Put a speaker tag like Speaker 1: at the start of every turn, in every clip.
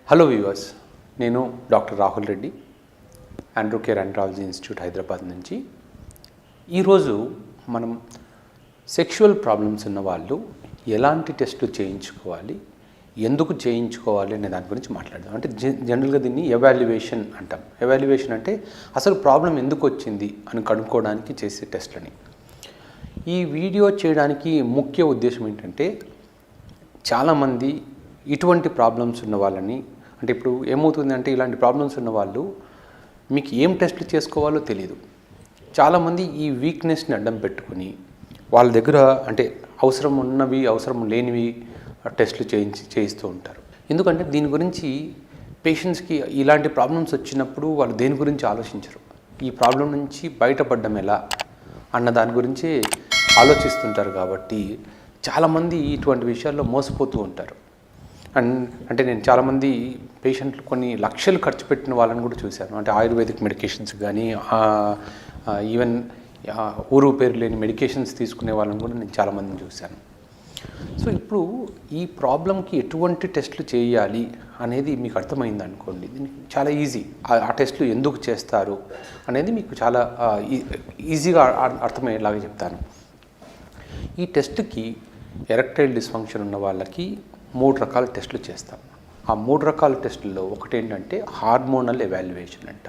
Speaker 1: Hello viewers, నేను doctor Rahul Reddy, Andrew care andrology institute Hyderabad నుంచి. ఈరోజు మనం సెక్షువల్ ప్రాబ్లమ్స్ ఉన్న వాళ్ళు ఎలాంటి టెస్టులు చేయించుకోవాలి, ఎందుకు చేయించుకోవాలి అనే దాని గురించి మాట్లాడదాం. అంటే జనరల్గా దీన్ని ఎవాల్యుయేషన్ అంటాం. ఎవాల్యుయేషన్ అంటే అసలు ప్రాబ్లం ఎందుకు వచ్చింది అని కనుక్కోవడానికి చేసే టెస్ట్లని. ఈ వీడియో చేయడానికి ముఖ్య ఉద్దేశం ఏంటంటే, చాలామంది ఇటువంటి ప్రాబ్లమ్స్ ఉన్న వాళ్ళని, అంటే ఇప్పుడు ఏమవుతుందంటే ఇలాంటి ప్రాబ్లమ్స్ ఉన్న వాళ్ళు మీకు ఏం టెస్టులు చేసుకోవాలో తెలియదు. చాలామంది ఈ వీక్నెస్ని అడ్డం పెట్టుకుని వాళ్ళ దగ్గర అంటే అవసరం ఉన్నవి అవసరం లేనివి టెస్టులు చేయిస్తూ ఉంటారు. ఎందుకంటే దీని గురించి పేషెంట్స్కి ఇలాంటి ప్రాబ్లమ్స్ వచ్చినప్పుడు వాళ్ళు దేని గురించి ఆలోచించరు. ఈ ప్రాబ్లం నుంచి బయటపడడం ఎలా అన్న దాని గురించి ఆలోచిస్తుంటారు. కాబట్టి చాలామంది ఇటువంటి విషయాల్లో మోసపోతూ ఉంటారు. అంటే నేను చాలామంది పేషెంట్లు కొన్ని లక్షలు ఖర్చు పెట్టిన వాళ్ళని కూడా చూశాను. అంటే ఆయుర్వేదిక్ మెడికేషన్స్ కానీ ఈవెన్ ఊరు పేరు లేని మెడికేషన్స్ తీసుకునే వాళ్ళని కూడా నేను చాలామందిని చూశాను. సో ఇప్పుడు ఈ ప్రాబ్లంకి ఎటువంటి టెస్టులు చేయాలి అనేది మీకు అర్థమైంది అనుకోండి, దీనికి చాలా ఈజీ. ఆ టెస్టులు ఎందుకు చేస్తారు అనేది మీకు చాలా ఈజీగా అర్థమయ్యేలాగా చెప్తాను. ఈ టెస్ట్కి ఎరెక్టైల్ డిస్ఫంక్షన్ ఉన్న వాళ్ళకి 3 రకాల టెస్టులు చేస్తాం. ఆ 3 రకాల టెస్టుల్లో ఒకటి ఏంటంటే హార్మోనల్ ఎవాల్యుయేషన్ అంట.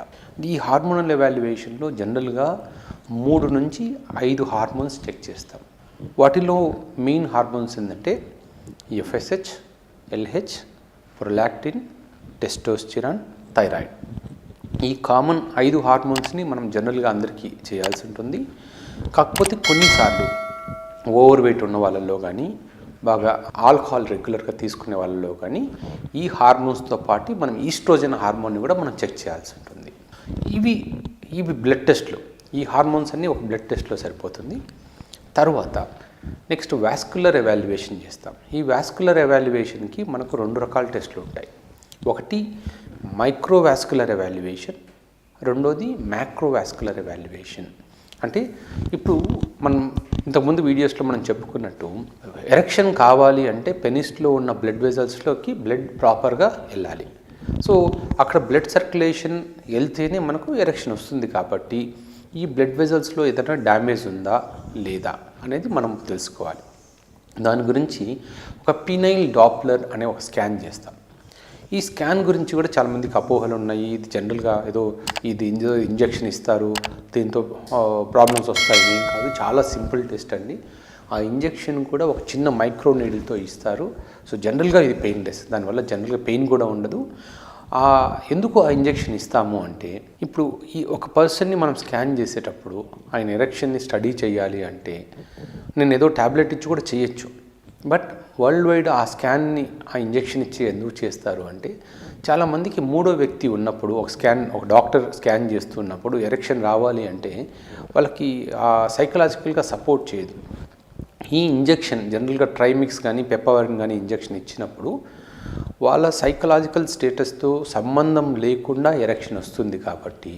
Speaker 1: ఈ హార్మోనల్ ఎవాల్యుయేషన్లో జనరల్గా 3 నుంచి 5 హార్మోన్స్ చెక్ చేస్తాం. వాటిలో మెయిన్ హార్మోన్స్ ఏంటంటే FSH, LH, prolactin, testosterone, thyroid. ఈ కామన్ 5 హార్మోన్స్ని మనం జనరల్గా అందరికీ చేయాల్సి ఉంటుంది. కాకపోతే కొన్నిసార్లు ఓవర్ వెయిట్ ఉన్న వాళ్ళల్లో కానీ, బాగా ఆల్కహాల్ రెగ్యులర్గా తీసుకునే వాళ్ళలో కానీ ఈ హార్మోన్స్తో పాటు మనం ఈస్ట్రోజన్ హార్మోన్ని కూడా మనం చెక్ చేయాల్సి ఉంటుంది. ఇవి బ్లడ్ టెస్ట్లు. ఈ హార్మోన్స్ అన్నీ ఒక బ్లడ్ టెస్ట్లో సరిపోతుంది. తర్వాత నెక్స్ట్ వాస్కులర్ ఎవాల్యుయేషన్ చేస్తాం. ఈ వాస్కులర్ ఎవాల్యుయేషన్కి మనకు 2 రకాల టెస్టులు ఉంటాయి. ఒకటి మైక్రోవాస్కులర్ ఎవాల్యుయేషన్, రెండోది మ్యాక్రోవాస్కులర్ ఎవాల్యుయేషన్. అంటే ఇప్పుడు మనం ఇంతకుముందు వీడియోస్లో మనం చెప్పుకున్నట్టు ఎరెక్షన్ కావాలి అంటే పెనిస్లో ఉన్న బ్లడ్ వెజల్స్లోకి బ్లడ్ ప్రాపర్గా వెళ్ళాలి. సో అక్కడ బ్లడ్ సర్క్యులేషన్ వెళ్తేనే మనకు ఎరెక్షన్ వస్తుంది. కాబట్టి ఈ బ్లడ్ వెజల్స్లో ఏదైనా డ్యామేజ్ ఉందా లేదా అనేది మనం తెలుసుకోవాలి. దాని గురించి ఒక పీనైల్ డాప్లర్ అనే ఒక స్కాన్ చేస్తాం. ఈ స్కాన్ గురించి కూడా చాలామందికి అపోహలు ఉన్నాయి. ఇది జనరల్గా ఏదో ఇంజెక్షన్ ఇస్తారు, దీంతో ప్రాబ్లమ్స్ వస్తాయి. ఏం కాదు, చాలా సింపుల్ టెస్ట్ అండి. ఆ ఇంజెక్షన్ కూడా ఒక చిన్న మైక్రో నీడిల్తో ఇస్తారు. సో జనరల్గా ఇది పెయిన్లెస్, దానివల్ల జనరల్గా పెయిన్ కూడా ఉండదు. ఎందుకు ఆ ఇంజెక్షన్ ఇస్తాము అంటే, ఇప్పుడు ఈ ఒక పర్సన్ని మనం స్కాన్ చేసేటప్పుడు ఆయన ఎరెక్షన్ని స్టడీ చేయాలి అంటే నేను ఏదో ట్యాబ్లెట్ ఇచ్చి కూడా చేయొచ్చు. బట్ వరల్డ్ వైడ్ ఆ స్కాన్ని ఆ ఇంజెక్షన్ ఇచ్చి ఎందుకు చేస్తారు అంటే, చాలామందికి మూడో వ్యక్తి ఉన్నప్పుడు ఒక డాక్టర్ స్కాన్ చేస్తున్నప్పుడు ఎరెక్షన్ రావాలి అంటే వాళ్ళకి సైకలాజికల్గా సపోర్ట్ చేయదు. ఈ ఇంజెక్షన్ జనరల్గా ట్రైమిక్స్ కానీ పెప్పవరిన్ కానీ ఇంజెక్షన్ ఇచ్చినప్పుడు వాళ్ళ సైకలాజికల్ స్టేటస్తో సంబంధం లేకుండా ఎరెక్షన్ వస్తుంది. కాబట్టి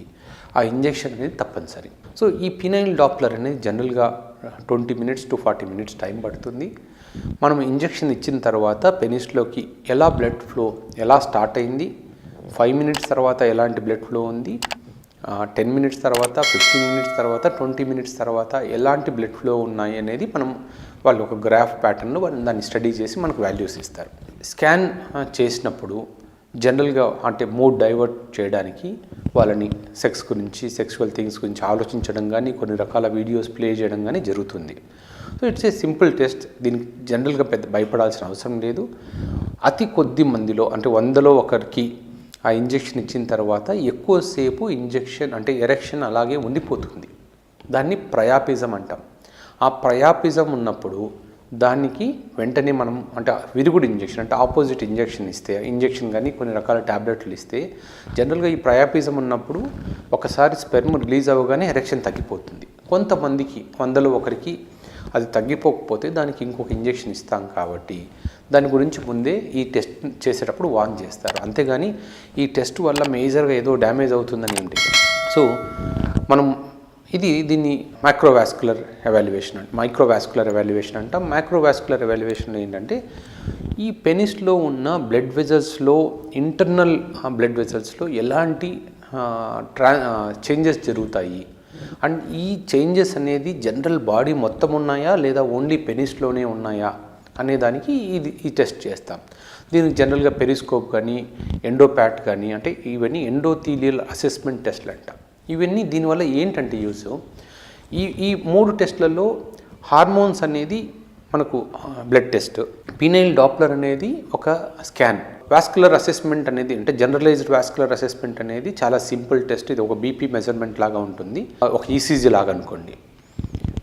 Speaker 1: ఆ ఇంజెక్షన్ అనేది తప్పనిసరి. సో ఈ పీనైల్ డాప్లర్ అనేది జనరల్గా 20 minutes to 40 minutes టైం పడుతుంది. మనం ఇంజెక్షన్ ఇచ్చిన తర్వాత పెనిస్లోకి ఎలా బ్లడ్ ఫ్లో ఎలా స్టార్ట్ అయింది, 5 minutes తర్వాత ఎలాంటి బ్లడ్ ఫ్లో ఉంది, 10 minutes తర్వాత, 15 minutes తర్వాత, 20 minutes తర్వాత ఎలాంటి బ్లడ్ ఫ్లో ఉన్నాయి అనేది వాళ్ళు ఒక గ్రాఫ్ ప్యాటర్న్లో దాన్ని స్టడీ చేసి మనకు వాల్యూస్ ఇస్తారు. స్కాన్ చేసినప్పుడు జనరల్గా అంటే మూడ్ డైవర్ట్ చేయడానికి వాళ్ళని సెక్స్ గురించి, సెక్సువల్ థింగ్స్ గురించి ఆలోచించడం కానీ, కొన్ని రకాల వీడియోస్ ప్లే చేయడం కానీ జరుగుతుంది. So it's a simple test. దీనికి జనరల్గా పెద్ద భయపడాల్సిన అవసరం లేదు. అతి కొద్ది మందిలో అంటే 100లో ఒకరికి ఆ ఇంజెక్షన్ ఇచ్చిన తర్వాత ఎక్కువసేపు ఇంజెక్షన్ అంటే ఎరెక్షన్ అలాగే ఉండిపోతుంది. దాన్ని ప్రయాపిజం అంటాం. ఆ ప్రయాపిజం ఉన్నప్పుడు దానికి వెంటనే మనం అంటే విరుగుడు ఇంజెక్షన్ అంటే ఆపోజిట్ ఇంజెక్షన్ కానీ కొన్ని రకాల ట్యాబ్లెట్లు ఇస్తే జనరల్గా ఈ ప్రయాపిజం ఉన్నప్పుడు ఒకసారి స్పెర్మ్ రిలీజ్ అవ్వగానే ఎరెక్షన్ తగ్గిపోతుంది. కొంతమందికి 100లో ఒకరికి అది తగ్గిపోకపోతే దానికి ఇంకొక ఇంజెక్షన్ ఇస్తాం. కాబట్టి దాని గురించి ముందే ఈ టెస్ట్ చేసేటప్పుడు వార్న్ చేస్తారు. అంతేగాని ఈ టెస్ట్ వల్ల మేజర్గా ఏదో డ్యామేజ్ అవుతుందని ఏంటి. సో మనం దీన్ని మైక్రోవాస్కులర్ ఎవాల్యుయేషన్ అంటాం. మైక్రోవాస్కులర్ ఎవాల్యుయేషన్ ఏంటంటే ఈ పెనిస్లో ఉన్న బ్లడ్ వెజల్స్లో ఇంటర్నల్ బ్లడ్ వెజల్స్లో ఎలాంటి చేంజెస్ జరుగుతాయి అండ్ ఈ చేంజెస్ అనేది జనరల్ బాడీ మొత్తం ఉన్నాయా లేదా ఓన్లీ పెనిస్లోనే ఉన్నాయా అనేదానికి ఈ టెస్ట్ చేస్తాం. దీనికి జనరల్గా పెరిస్కోప్ కానీ ఎండోప్యాట్ కానీ అంటే ఇవన్నీ ఎండోథీలియల్ అసెస్మెంట్ టెస్ట్లు అంటాం. ఇవన్నీ దీనివల్ల ఏంటంటే యూస్ ఈ 3 టెస్ట్లలో హార్మోన్స్ అనేది మనకు బ్లడ్ టెస్ట్, పీనైల్ డాప్లర్ అనేది ఒక స్కాన్, వాస్కులర్ అసెస్మెంట్ అనేది అంటే జనరలైజ్డ్ వాస్కులర్ అసెస్మెంట్ అనేది చాలా సింపుల్ టెస్ట్. ఇది ఒక బీపీ మెజర్మెంట్ లాగా ఉంటుంది, ఒక ఈసీజీ లాగా అనుకోండి.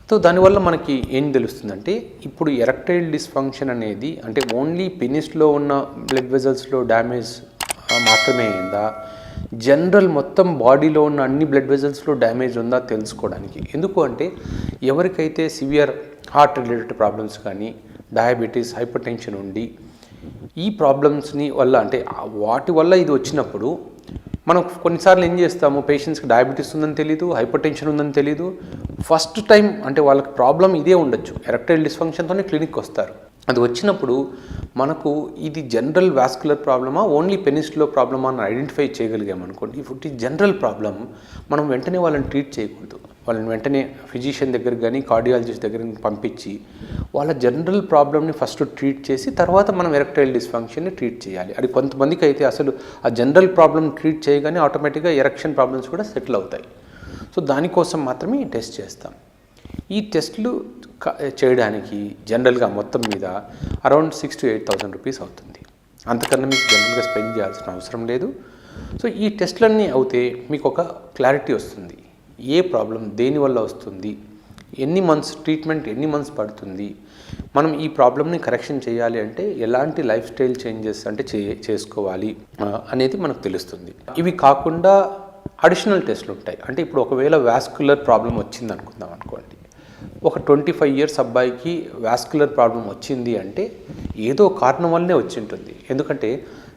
Speaker 1: సో దానివల్ల మనకి ఏం తెలుస్తుందంటే ఇప్పుడు ఎరెక్టైల్ డిస్ఫంక్షన్ అనేది అంటే ఓన్లీ పెనిస్లో ఉన్న బ్లడ్ వెజల్స్లో డ్యామేజ్ మాత్రమే అయిందా, జనరల్ మొత్తం బాడీలో ఉన్న అన్ని బ్లడ్ వెజల్స్లో డ్యామేజ్ ఉందా తెలుసుకోవడానికి. ఎందుకు అంటే ఎవరికైతే సివియర్ హార్ట్ రిలేటెడ్ ప్రాబ్లమ్స్ కానీ డయాబెటీస్, హైపర్ టెన్షన్ ఉండి ఈ ప్రాబ్లమ్స్ని వల్ల అంటే వాటి వల్ల ఇది వచ్చినప్పుడు మనం కొన్నిసార్లు ఏం చేస్తాము, పేషెంట్స్కి డయాబెటీస్ ఉందని తెలీదు, హైపర్ టెన్షన్ ఉందని తెలీదు, ఫస్ట్ టైం అంటే వాళ్ళకి ప్రాబ్లం ఇదే ఉండొచ్చు, ఎరెక్టైల్ డిస్ఫంక్షన్తోనే క్లినిక్కి వస్తారు. అది వచ్చినప్పుడు మనకు ఇది జనరల్ వాస్కులర్ ప్రాబ్లమా ఓన్లీ పెనిస్లో ప్రాబ్లమా అని ఐడెంటిఫై చేయగలిగామనుకోండి. ఇప్పుడు ఈ జనరల్ ప్రాబ్లం మనం వెంటనే వాళ్ళని ట్రీట్ చేయకూడదు. వాళ్ళని వెంటనే ఫిజిషియన్ దగ్గరికి కానీ కార్డియాలజిస్ట్ దగ్గరికి పంపించి వాళ్ళ జనరల్ ప్రాబ్లమ్ని ఫస్ట్ ట్రీట్ చేసి తర్వాత మనం ఎరెక్టైల్ డిస్ఫంక్షన్ని ట్రీట్ చేయాలి. అది కొంతమందికి అయితే అసలు ఆ జనరల్ ప్రాబ్లమ్ ట్రీట్ చేయగానే ఆటోమేటిక్గా ఎరెక్షన్ ప్రాబ్లమ్స్ కూడా సెటిల్ అవుతాయి. సో దానికోసం మాత్రమే ఈ టెస్ట్ చేస్తాం. ఈ టెస్ట్లు చేయడానికి జనరల్గా మొత్తం మీద అరౌండ్ 6,000 to 8,000 రూపీస్ అవుతుంది. అంతకన్నా మీకు జనరల్గా స్పెండ్ చేయాల్సిన అవసరం లేదు. సో ఈ టెస్ట్లన్నీ అవుతే మీకు ఒక క్లారిటీ వస్తుంది, ఏ ప్రాబ్లం దేనివల్ల వస్తుంది, ఎన్ని మంత్స్ ట్రీట్మెంట్ ఎన్ని మంత్స్ పడుతుంది, మనం ఈ ప్రాబ్లమ్ని కరెక్షన్ చేయాలి అంటే ఎలాంటి లైఫ్ స్టైల్ చేంజెస్ అంటే చేసుకోవాలి అనేది మనకు తెలుస్తుంది. ఇవి కాకుండా అడిషనల్ టెస్ట్లు ఉంటాయి. అంటే ఇప్పుడు ఒకవేళ వాస్కులర్ ప్రాబ్లం వచ్చింది అనుకుందాం అనుకోండి, ఒక 25 years అబ్బాయికి వాస్కులర్ ప్రాబ్లం వచ్చింది అంటే ఏదో కారణం వల్లనే వచ్చి ఉంటుంది. ఎందుకంటే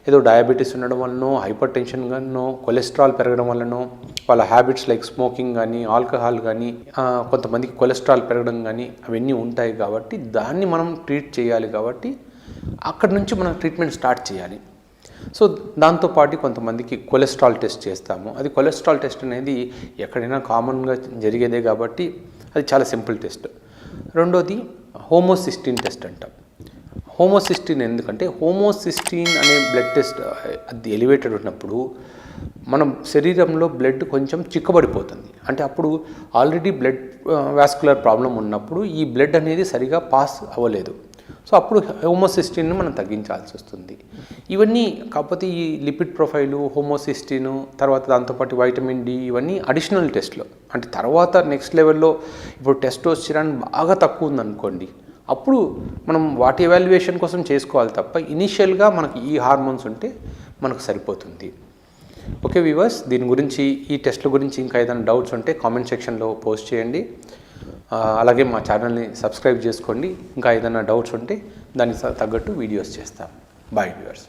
Speaker 1: ఏదో డయాబెటీస్ ఉండడం వల్లనో, హైపర్ టెన్షన్ గానో, కొలెస్ట్రాల్ పెరగడం వల్లనో, వాళ్ళ హ్యాబిట్స్ లైక్ స్మోకింగ్ కానీ, ఆల్కహాల్ కానీ, కొంతమందికి కొలెస్ట్రాల్ పెరగడం కానీ అవన్నీ ఉంటాయి. కాబట్టి దాన్ని మనం ట్రీట్ చేయాలి. కాబట్టి అక్కడి నుంచి మనం ట్రీట్మెంట్ స్టార్ట్ చేయాలి. సో దాంతోపాటు కొంతమందికి కొలెస్ట్రాల్ టెస్ట్ చేస్తాము. అది కొలెస్ట్రాల్ టెస్ట్ అనేది ఎక్కడైనా కామన్గా జరిగేదే కాబట్టి అది చాలా సింపుల్ టెస్ట్. రెండోది హోమోసిస్టీన్ టెస్ట్ అంటాం. హోమోసిస్టీన్ ఎందుకంటే హోమోసిస్టీన్ అనే బ్లడ్ టెస్ట్ అది ఎలివేటెడ్ ఉన్నప్పుడు మనం శరీరంలో బ్లడ్ కొంచెం చిక్కబడిపోతుంది. అంటే అప్పుడు ఆల్రెడీ బ్లడ్ వాస్కులర్ ప్రాబ్లం ఉన్నప్పుడు ఈ బ్లడ్ అనేది సరిగా పాస్ అవ్వలేదు. సో అప్పుడు హోమోసిస్టీన్ని మనం తగ్గించాల్సి వస్తుంది. ఇవన్నీ కాకపోతే ఈ లిపిడ్ ప్రొఫైలు, హోమోసిస్టీను, తర్వాత దాంతోపాటు వైటమిన్ డి, ఇవన్నీ అడిషనల్ టెస్ట్లు. అంటే తర్వాత నెక్స్ట్ లెవెల్లో ఇప్పుడు టెస్టోస్టెరాన్ బాగా తక్కువ ఉందనుకోండి, అప్పుడు మనం వాటి ఎవాల్యుయేషన్ కోసం చేసుకోవాలి తప్ప ఇనీషియల్గా మనకి ఈ హార్మోన్స్ ఉంటే మనకు సరిపోతుంది. ఓకే వ్యూవర్స్, దీని గురించి ఈ టెస్ట్ల గురించి ఇంకా ఏదైనా డౌట్స్ ఉంటే కామెంట్ సెక్షన్లో పోస్ట్ చేయండి. అలాగే మా ఛానల్ని సబ్స్క్రైబ్ చేసుకోండి. ఇంకా ఏదైనా డౌట్స్ ఉంటే దానికి తగ్గట్టు వీడియోస్ చేస్తాం. Bye viewers.